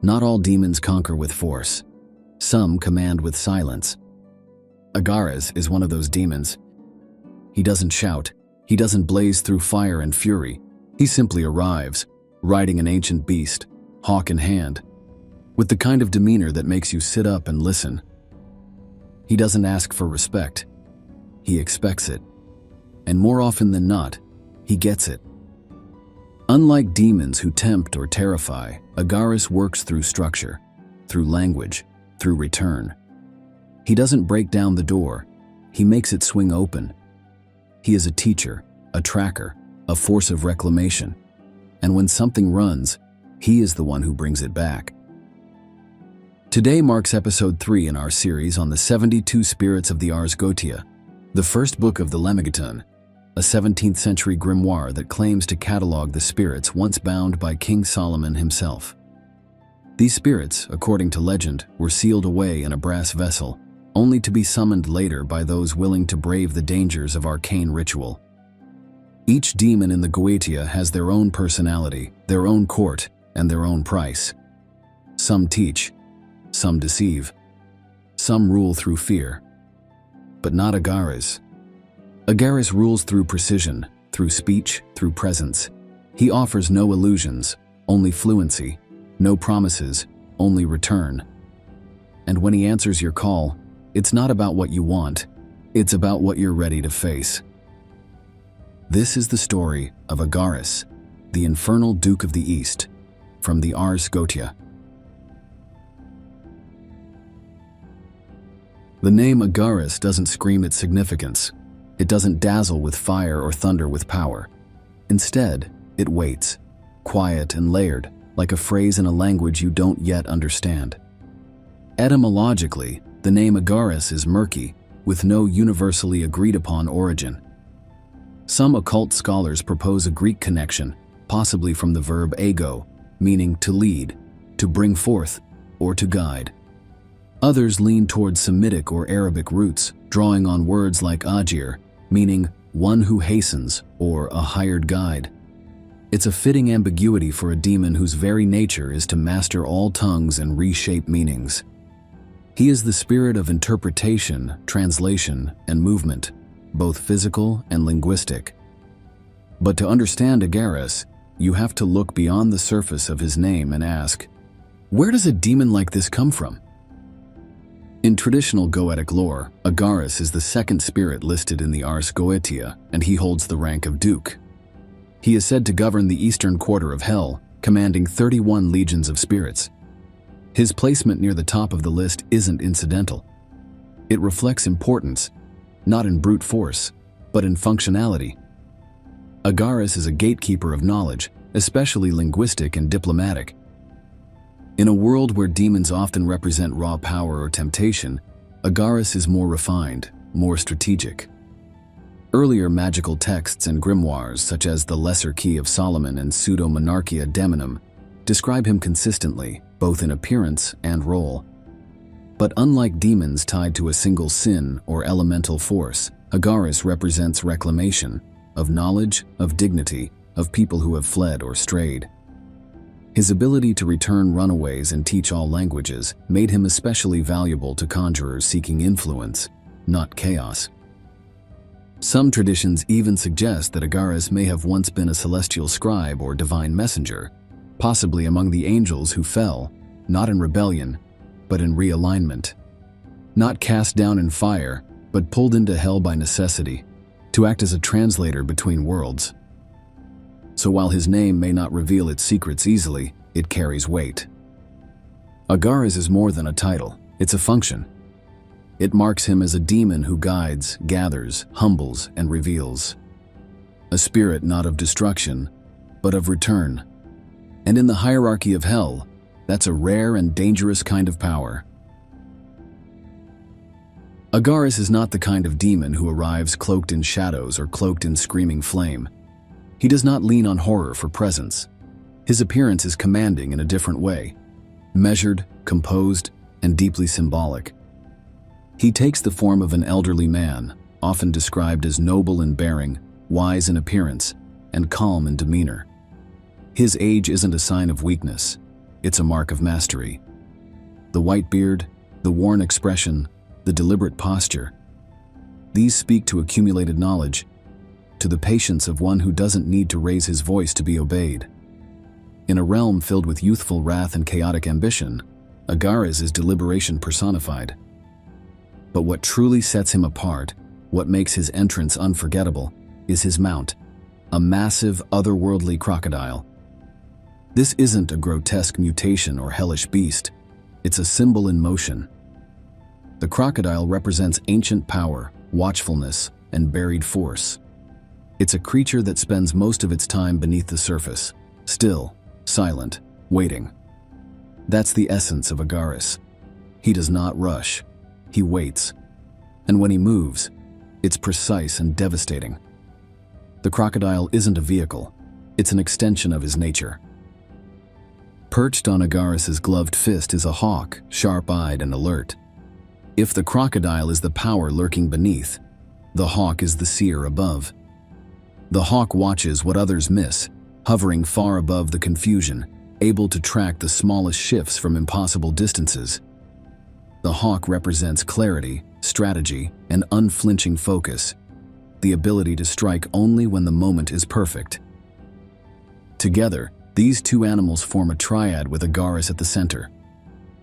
Not all demons conquer with force. Some command with silence. Agares is one of those demons. He doesn't shout. He doesn't blaze through fire and fury. He simply arrives, riding an ancient beast, hawk in hand, with the kind of demeanor that makes you sit up and listen. He doesn't ask for respect. He expects it. And more often than not, he gets it. Unlike demons who tempt or terrify, Agares works through structure, through language, through return. He doesn't break down the door. He makes it swing open. He is a teacher, a tracker, a force of reclamation. And when something runs, he is the one who brings it back. Today marks episode 3 in our series on the 72 spirits of the Ars Goetia, the first book of the Lemegeton, a 17th century grimoire that claims to catalog the spirits once bound by King Solomon himself. These spirits, according to legend, were sealed away in a brass vessel, only to be summoned later by those willing to brave the dangers of arcane ritual. Each demon in the Goetia has their own personality, their own court, and their own price. Some teach, some deceive, some rule through fear. But not Agares. Agares rules through precision, through speech, through presence. He offers no illusions, only fluency, no promises, only return. And when he answers your call, it's not about what you want, it's about what you're ready to face. This is the story of Agares, the infernal Duke of the East, from the Ars Goetia. The name Agares doesn't scream its significance. It doesn't dazzle with fire or thunder with power. Instead, it waits, quiet and layered, like a phrase in a language you don't yet understand. Etymologically, the name Agares is murky, with no universally agreed-upon origin. Some occult scholars propose a Greek connection, possibly from the verb ago, meaning to lead, to bring forth, or to guide. Others lean towards Semitic or Arabic roots, drawing on words like agir, meaning one who hastens or a hired guide. It's a fitting ambiguity for a demon whose very nature is to master all tongues and reshape meanings. He is the spirit of interpretation, translation, and movement, both physical and linguistic. But to understand Agares, you have to look beyond the surface of his name and ask, where does a demon like this come from? In traditional Goetic lore, Agares is the second spirit listed in the Ars Goetia, and he holds the rank of Duke. He is said to govern the eastern quarter of Hell, commanding 31 legions of spirits. His placement near the top of the list isn't incidental. It reflects importance, not in brute force, but in functionality. Agares is a gatekeeper of knowledge, especially linguistic and diplomatic. In a world where demons often represent raw power or temptation, Agares is more refined, more strategic. Earlier magical texts and grimoires, such as the Lesser Key of Solomon and Pseudo-Monarchia Demonum, describe him consistently, both in appearance and role. But unlike demons tied to a single sin or elemental force, Agares represents reclamation, of knowledge, of dignity, of people who have fled or strayed. His ability to return runaways and teach all languages made him especially valuable to conjurers seeking influence, not chaos. Some traditions even suggest that Agares may have once been a celestial scribe or divine messenger, possibly among the angels who fell, not in rebellion, but in realignment. Not cast down in fire, but pulled into hell by necessity, to act as a translator between worlds. So while his name may not reveal its secrets easily, it carries weight. Agares is more than a title, it's a function. It marks him as a demon who guides, gathers, humbles, and reveals. A spirit not of destruction, but of return. And in the hierarchy of hell, that's a rare and dangerous kind of power. Agares is not the kind of demon who arrives cloaked in shadows or cloaked in screaming flame. He does not lean on horror for presence. His appearance is commanding in a different way, measured, composed, and deeply symbolic. He takes the form of an elderly man, often described as noble in bearing, wise in appearance, and calm in demeanor. His age isn't a sign of weakness. it's a mark of mastery. The white beard, the worn expression, the deliberate posture. These speak to accumulated knowledge, to the patience of one who doesn't need to raise his voice to be obeyed. In a realm filled with youthful wrath and chaotic ambition, Agares is deliberation personified. But what truly sets him apart, what makes his entrance unforgettable, is his mount, a massive, otherworldly crocodile. This isn't a grotesque mutation or hellish beast, it's a symbol in motion. The crocodile represents ancient power, watchfulness, and buried force. It's a creature that spends most of its time beneath the surface, still, silent, waiting. That's the essence of Agares. He does not rush. He waits. And when he moves, it's precise and devastating. The crocodile isn't a vehicle. It's an extension of his nature. Perched on Agares' gloved fist is a hawk, sharp-eyed and alert. If the crocodile is the power lurking beneath, the hawk is the seer above. The hawk watches what others miss, hovering far above the confusion, able to track the smallest shifts from impossible distances. The hawk represents clarity, strategy, and unflinching focus, the ability to strike only when the moment is perfect. Together, these two animals form a triad with Agares at the center.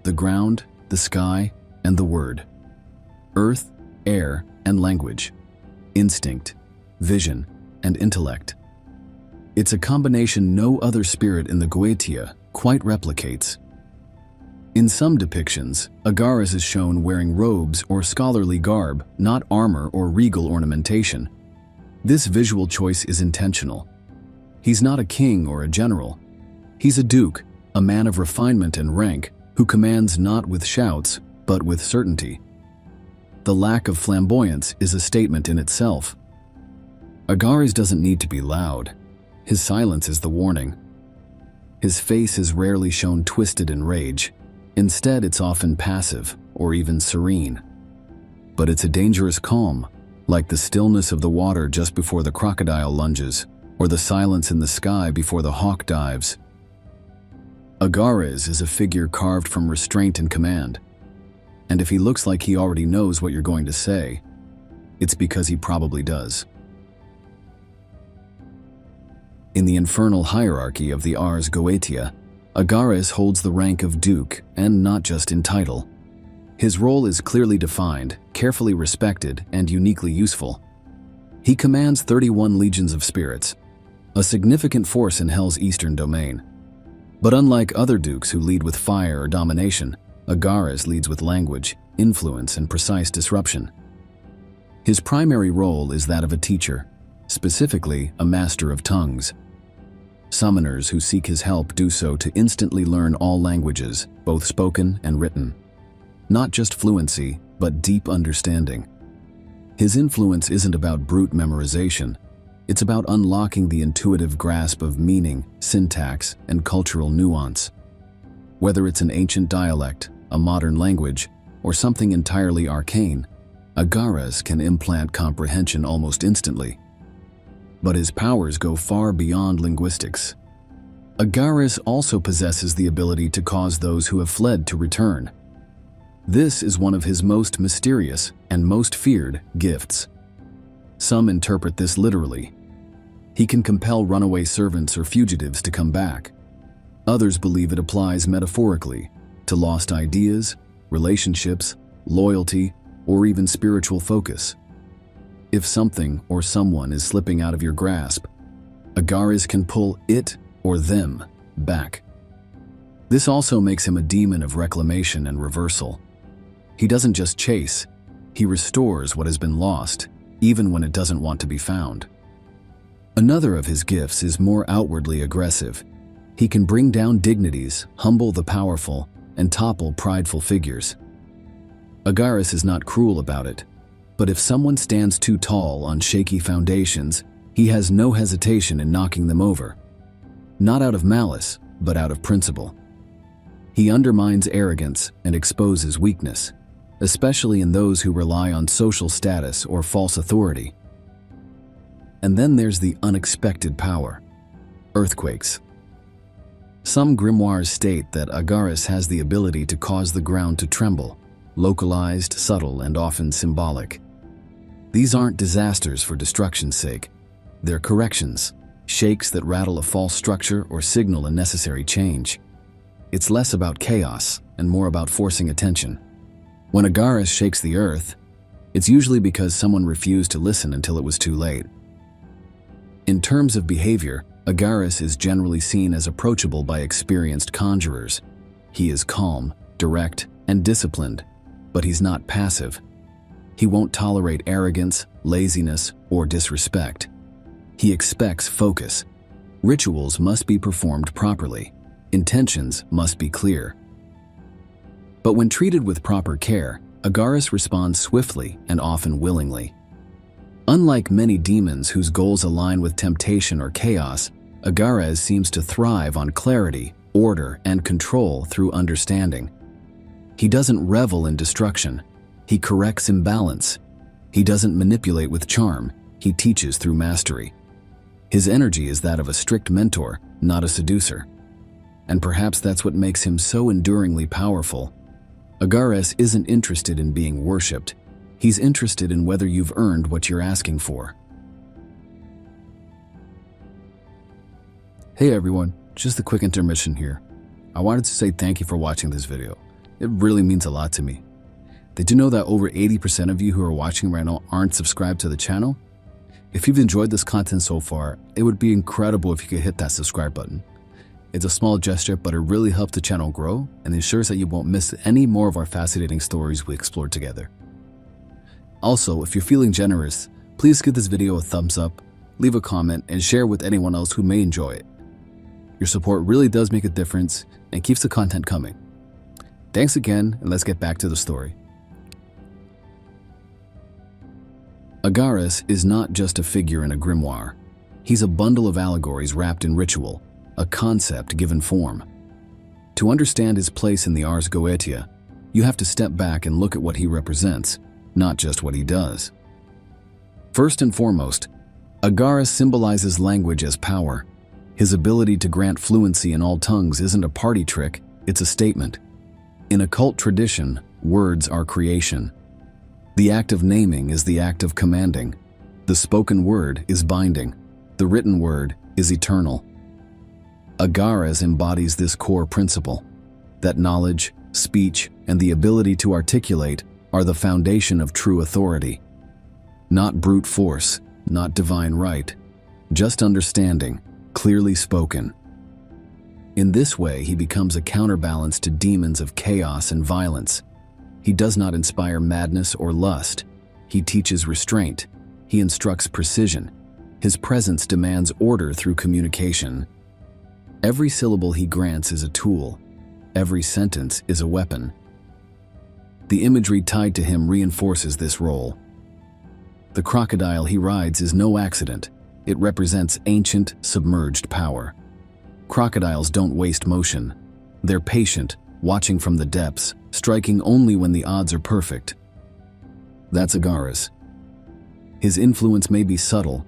The ground, the sky, and the word. Earth, air, and language. Instinct, vision, and intellect. It's a combination no other spirit in the Goetia quite replicates. In some depictions, Agares is shown wearing robes or scholarly garb, not armor or regal ornamentation. This visual choice is intentional. He's not a king or a general. He's a duke, a man of refinement and rank, who commands not with shouts, but with certainty. The lack of flamboyance is a statement in itself. Agares doesn't need to be loud. His silence is the warning. His face is rarely shown twisted in rage. Instead, it's often passive or even serene. But it's a dangerous calm, like the stillness of the water just before the crocodile lunges, or the silence in the sky before the hawk dives. Agares is a figure carved from restraint and command. And if he looks like he already knows what you're going to say, it's because he probably does. In the infernal hierarchy of the Ars Goetia, Agares holds the rank of duke, and not just in title. His role is clearly defined, carefully respected, and uniquely useful. He commands 31 legions of spirits, a significant force in Hell's eastern domain. But unlike other dukes who lead with fire or domination, Agares leads with language, influence, and precise disruption. His primary role is that of a teacher, specifically a master of tongues. Summoners who seek his help do so to instantly learn all languages, both spoken and written. Not just fluency, but deep understanding. His influence isn't about brute memorization. It's about unlocking the intuitive grasp of meaning, syntax, and cultural nuance. Whether it's an ancient dialect, a modern language, or something entirely arcane, Agares can implant comprehension almost instantly. But his powers go far beyond linguistics. Agares also possesses the ability to cause those who have fled to return. This is one of his most mysterious and most feared gifts. Some interpret this literally. He can compel runaway servants or fugitives to come back. Others believe it applies metaphorically to lost ideas, relationships, loyalty, or even spiritual focus. If something or someone is slipping out of your grasp, Agares can pull it or them back. This also makes him a demon of reclamation and reversal. He doesn't just chase, he restores what has been lost, even when it doesn't want to be found. Another of his gifts is more outwardly aggressive. He can bring down dignities, humble the powerful, and topple prideful figures. Agares is not cruel about it, but if someone stands too tall on shaky foundations, he has no hesitation in knocking them over. Not out of malice, but out of principle. He undermines arrogance and exposes weakness, especially in those who rely on social status or false authority. And then there's the unexpected power: earthquakes. Some grimoires state that Agares has the ability to cause the ground to tremble, localized, subtle, and often symbolic. These aren't disasters for destruction's sake. They're corrections, shakes that rattle a false structure or signal a necessary change. It's less about chaos and more about forcing attention. When Agares shakes the earth, it's usually because someone refused to listen until it was too late. In terms of behavior, Agares is generally seen as approachable by experienced conjurers. He is calm, direct, and disciplined, but he's not passive. He won't tolerate arrogance, laziness, or disrespect. He expects focus. Rituals must be performed properly. Intentions must be clear. But when treated with proper care, Agares responds swiftly and often willingly. Unlike many demons whose goals align with temptation or chaos, Agares seems to thrive on clarity, order, and control through understanding. He doesn't revel in destruction. He corrects imbalance. He doesn't manipulate with charm. He teaches through mastery. His energy is that of a strict mentor, not a seducer. And perhaps that's what makes him so enduringly powerful. Agares isn't interested in being worshipped. He's interested in whether you've earned what you're asking for. Hey everyone, just a quick intermission here. I wanted to say thank you for watching this video. It really means a lot to me. Did you know that over 80% of you who are watching right now aren't subscribed to the channel? If you've enjoyed this content so far, it would be incredible if you could hit that subscribe button. It's a small gesture, but it really helps the channel grow and ensures that you won't miss any more of our fascinating stories we explore together. Also, if you're feeling generous, please give this video a thumbs up, leave a comment, and share with anyone else who may enjoy it. Your support really does make a difference and keeps the content coming. Thanks again, and let's get back to the story. Agares is not just a figure in a grimoire. He's a bundle of allegories wrapped in ritual, a concept given form. To understand his place in the Ars Goetia, you have to step back and look at what he represents, not just what he does. First and foremost, Agares symbolizes language as power. His ability to grant fluency in all tongues isn't a party trick, it's a statement. In occult tradition, words are creation. The act of naming is the act of commanding. The spoken word is binding. The written word is eternal. Agares embodies this core principle, that knowledge, speech, and the ability to articulate are the foundation of true authority. Not brute force, not divine right, just understanding, clearly spoken. In this way, he becomes a counterbalance to demons of chaos and violence. He does not inspire madness or lust. He teaches restraint. He instructs precision. His presence demands order through communication. Every syllable he grants is a tool. Every sentence is a weapon. The imagery tied to him reinforces this role. The crocodile he rides is no accident. It represents ancient, submerged power. Crocodiles don't waste motion. They're patient, watching from the depths, striking only when the odds are perfect. That's Agares. His influence may be subtle,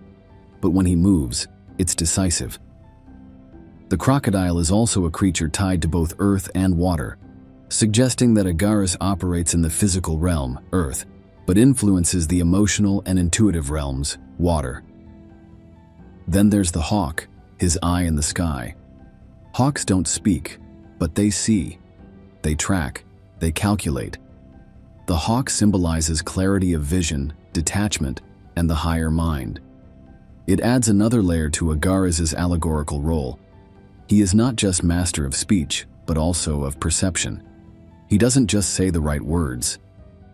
but when he moves, it's decisive. The crocodile is also a creature tied to both earth and water, suggesting that Agares operates in the physical realm, earth, but influences the emotional and intuitive realms, water. Then there's the hawk, his eye in the sky. Hawks don't speak, but they see. They track. They calculate. The hawk symbolizes clarity of vision, detachment, and the higher mind. It adds another layer to Agares' allegorical role. He is not just master of speech, but also of perception. He doesn't just say the right words.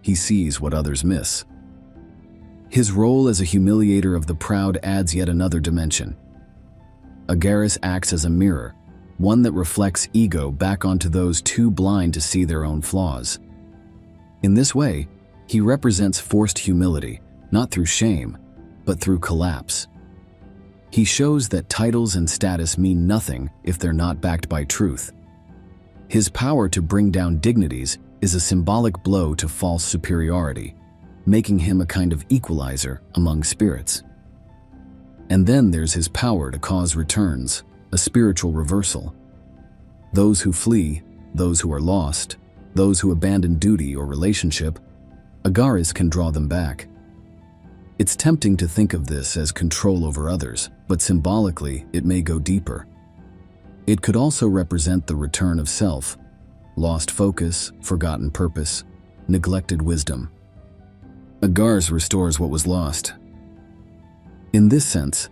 He sees what others miss. His role as a humiliator of the proud adds yet another dimension. Agares acts as a mirror, one that reflects ego back onto those too blind to see their own flaws. In this way, he represents forced humility, not through shame, but through collapse. He shows that titles and status mean nothing if they're not backed by truth. His power to bring down dignities is a symbolic blow to false superiority, making him a kind of equalizer among spirits. And then there's his power to cause returns, a spiritual reversal. those who flee, those who are lost, those who abandon duty or relationship, Agares can draw them back. It's tempting to think of this as control over others, but symbolically it may go deeper. It could also represent the return of self, lost focus, forgotten purpose, neglected wisdom. Agares restores what was lost. In this sense,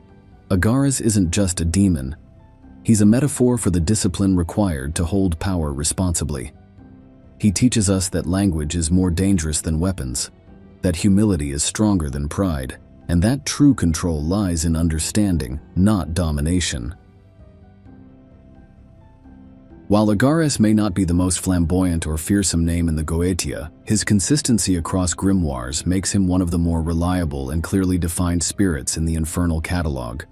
Agares isn't just a demon. He's a metaphor for the discipline required to hold power responsibly. He teaches us that language is more dangerous than weapons, that humility is stronger than pride, and that true control lies in understanding, not domination. While Agares may not be the most flamboyant or fearsome name in the Goetia, his consistency across grimoires makes him one of the more reliable and clearly defined spirits in the infernal catalog.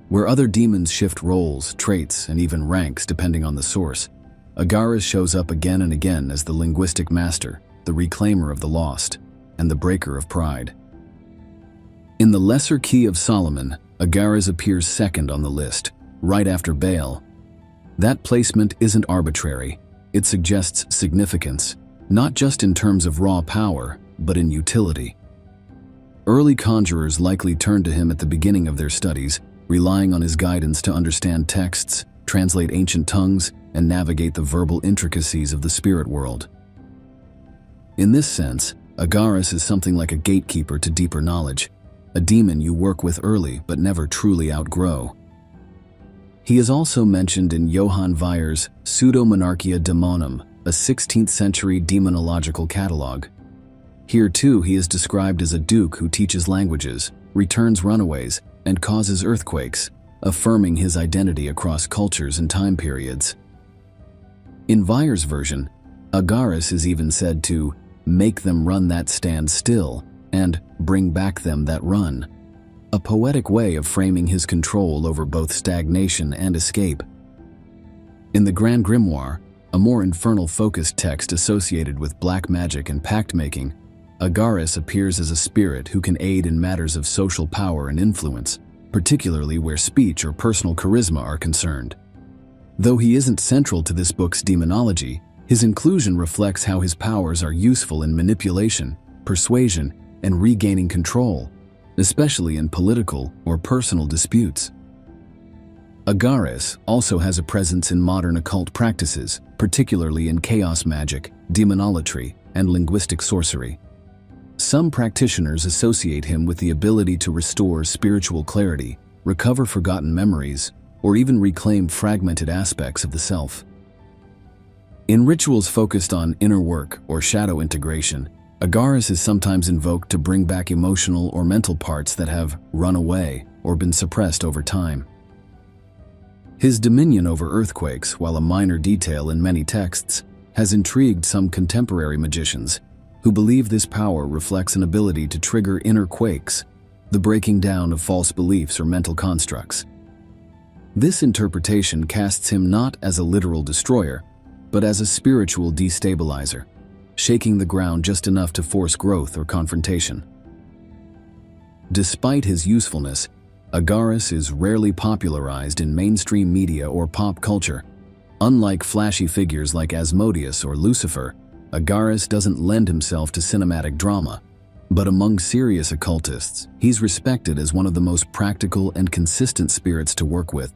Where other demons shift roles, traits, and even ranks depending on the source, Agares shows up again and again as the linguistic master, the reclaimer of the lost, and the breaker of pride. In the Lesser Key of Solomon, Agares appears second on the list, right after Baal. That placement isn't arbitrary. It suggests significance, not just in terms of raw power, but in utility. Early conjurers likely turned to him at the beginning of their studies, relying on his guidance to understand texts, translate ancient tongues, and navigate the verbal intricacies of the spirit world. In this sense, Agares is something like a gatekeeper to deeper knowledge, a demon you work with early but never truly outgrow. He is also mentioned in Johann Weier's Pseudo-Monarchia Daemonum, a 16th century demonological catalog. Here too he is described as a duke who teaches languages, returns runaways, and causes earthquakes, affirming his identity across cultures and time periods. In Weier's version, Agares is even said to make them run that stand still and bring back them that run, a poetic way of framing his control over both stagnation and escape. In the Grand Grimoire, a more infernal-focused text associated with black magic and pact-making, Agares appears as a spirit who can aid in matters of social power and influence, particularly where speech or personal charisma are concerned. Though he isn't central to this book's demonology, his inclusion reflects how his powers are useful in manipulation, persuasion, and regaining control, especially in political or personal disputes. Agares also has a presence in modern occult practices, particularly in chaos magic, demonolatry, and linguistic sorcery. Some practitioners associate him with the ability to restore spiritual clarity, recover forgotten memories, or even reclaim fragmented aspects of the self. In rituals focused on inner work or shadow integration, Agares is sometimes invoked to bring back emotional or mental parts that have run away or been suppressed over time. His dominion over earthquakes, while a minor detail in many texts, has intrigued some contemporary magicians who believe this power reflects an ability to trigger inner quakes, the breaking down of false beliefs or mental constructs. This interpretation casts him not as a literal destroyer, but as a spiritual destabilizer, shaking the ground just enough to force growth or confrontation. Despite his usefulness, Agares is rarely popularized in mainstream media or pop culture. Unlike flashy figures like Asmodeus or Lucifer, Agares doesn't lend himself to cinematic drama, but among serious occultists, he's respected as one of the most practical and consistent spirits to work with.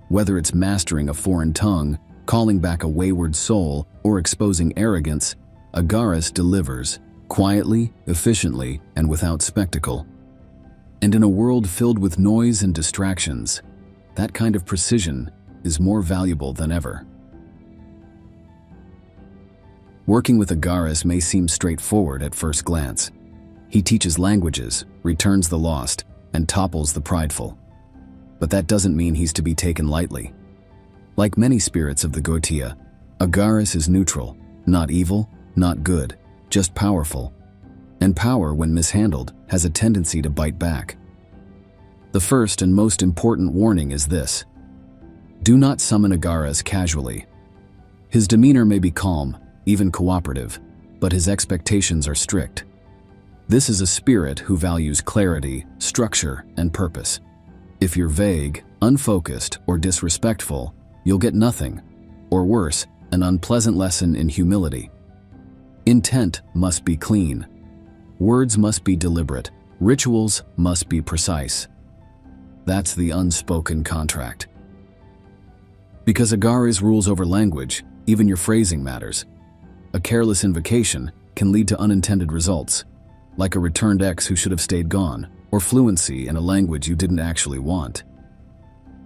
Whether it's mastering a foreign tongue, calling back a wayward soul, or exposing arrogance, Agares delivers, quietly, efficiently, and without spectacle. And in a world filled with noise and distractions, that kind of precision is more valuable than ever. Working with Agares may seem straightforward at first glance. He teaches languages, returns the lost, and topples the prideful. But that doesn't mean he's to be taken lightly. Like many spirits of the Goetia, Agares is neutral, not evil, not good, just powerful. And power, when mishandled, has a tendency to bite back. The first and most important warning is this: do not summon Agares casually. His demeanor may be calm, even cooperative, but his expectations are strict. This is a spirit who values clarity, structure, and purpose. If you're vague, unfocused, or disrespectful, you'll get nothing, or worse, an unpleasant lesson in humility. Intent must be clean. Words must be deliberate. Rituals must be precise. That's the unspoken contract. Because Agares rules over language, even your phrasing matters. A careless invocation can lead to unintended results, like a returned ex who should have stayed gone, or fluency in a language you didn't actually want.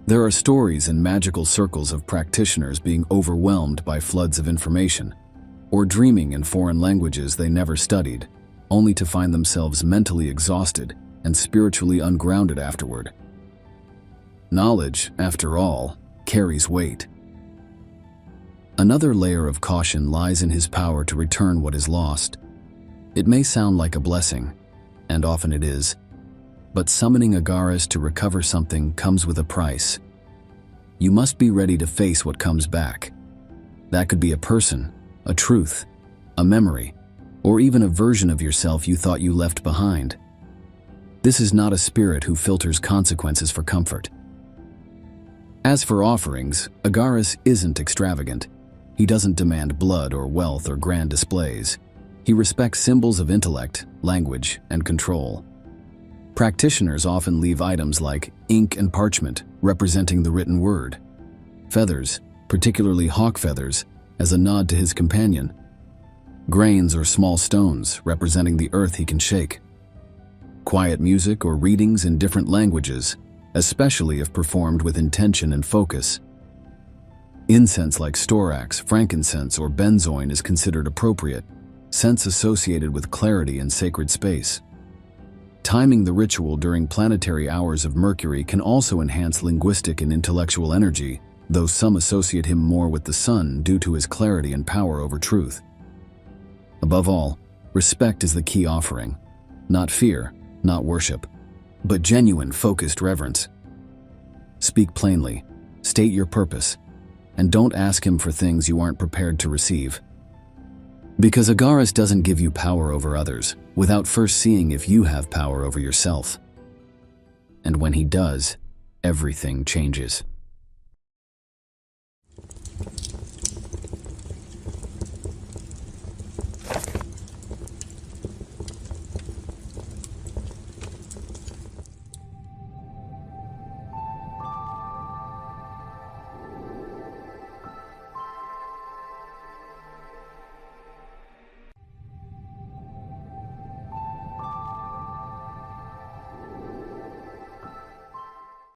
There are stories in magical circles of practitioners being overwhelmed by floods of information, or dreaming in foreign languages they never studied, only to find themselves mentally exhausted and spiritually ungrounded afterward. Knowledge, after all, carries weight. Another layer of caution lies in his power to return what is lost. It may sound like a blessing, and often it is, but summoning Agares to recover something comes with a price. You must be ready to face what comes back. That could be a person, a truth, a memory, or even a version of yourself you thought you left behind. This is not a spirit who filters consequences for comfort. As for offerings, Agares isn't extravagant. He doesn't demand blood or wealth or grand displays. He respects symbols of intellect, language, and control. Practitioners often leave items like ink and parchment, representing the written word, feathers, particularly hawk feathers, as a nod to his companion, grains or small stones, representing the earth he can shake, quiet music or readings in different languages, especially if performed with intention and focus. Incense like storax, frankincense, or benzoin is considered appropriate, scents associated with clarity and sacred space. Timing the ritual during planetary hours of Mercury can also enhance linguistic and intellectual energy, though some associate him more with the sun due to his clarity and power over truth. Above all, respect is the key offering. Not fear, not worship, but genuine, focused reverence. Speak plainly, state your purpose, and don't ask him for things you aren't prepared to receive. Because Agares doesn't give you power over others without first seeing if you have power over yourself. And when he does, everything changes.